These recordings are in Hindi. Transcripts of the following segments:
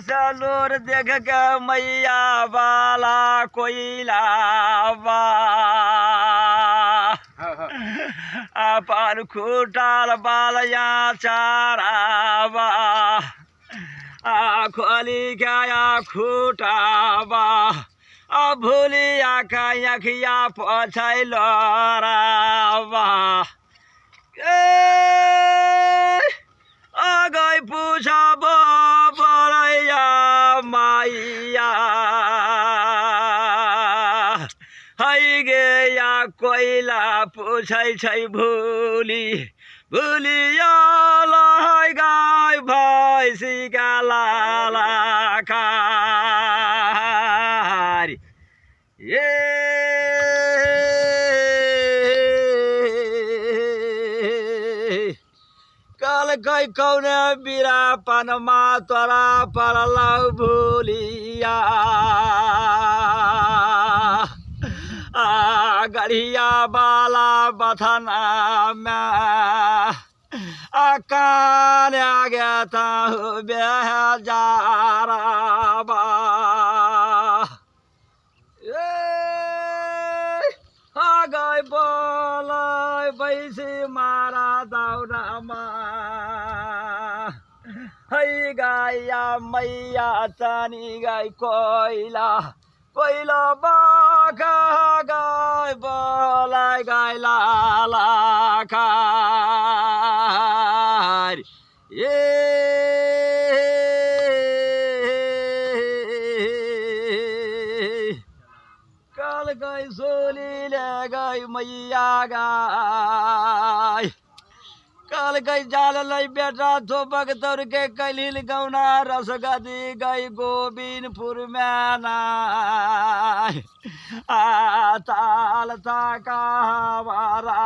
सलोर देख के मैया बाला कोयला बा अपन खुटाल बालया चाराबा खोली क्या खुटाबा भूलिया कखिया पछैल राबा अगै पूछब बलैया माइया है गे या कोइला पूछै छै भूली भूलिया लै गाय भैंसी का लाला कारी ये कल गई कौने बिरा पनमा तोरा परलौ भूलिया गढ़िया बाला बथना में कान आगे ताहु बेजारबा गई बोलै बैसी मारा दौड़मा है गाया मैया तनी गई कोइला कोइला बाका गई बोलै गई लाला कार ये कल गई सोली ले गई मैया गाय कल गई जाल लई बेटा तो बगतर के कलिल गौना रसगदी गई गोविंदपुर में नाय ताल ताकावारा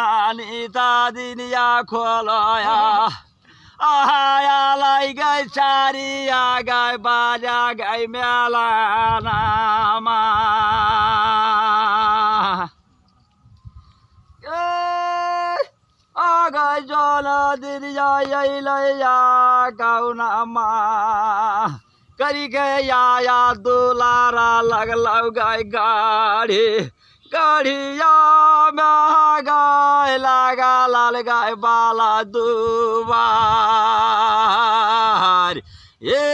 अनिता दिनिया खोलया आया लाई गई चारिया गई बाजा गई मेला नामा गई जल दिनिया लैया गौनामा करी के या दुलारा लगलौ गई गाड़ी गढ़िया में गाय लगा लाल गाय बाला दुबार ये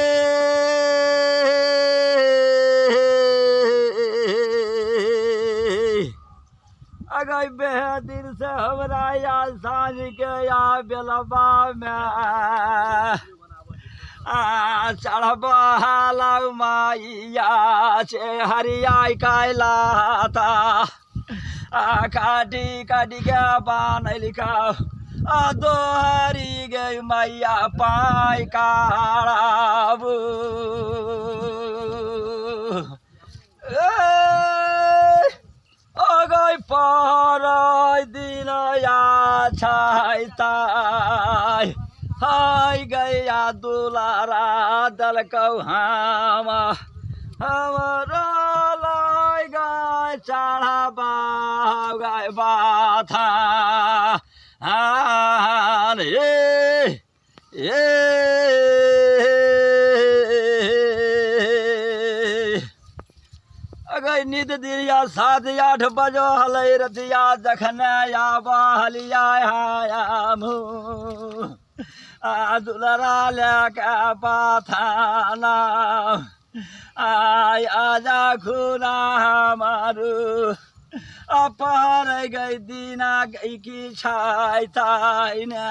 अगर बेहदिन से हमरा या साँझ के या बेलबा में चढ़बा माइया से हरिया कैला था काटी काटी के बानल का दोहरी गई मैया पाई काबू गई पर दिन या छाई हाय गया दुलारा दलकौ हमारा लाई गाय चढ़ा गाय बाथा ये अगर नित दिया 7-8 बजो हलै रतिया जखन या बहलिया दुलरा लेके पाथाना आजा खुना हमारू अपहर गई दीना गई की छाई ताई ने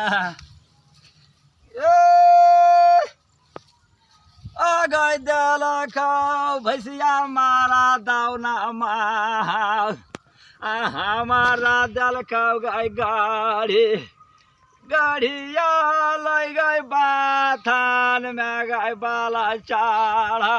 गई दल खाओ भैसिया मारा दाउना माँ हमारा दल खाओ गई गाड़ी गढ़िया लै गई बाथान में गई बाला चाढ़ा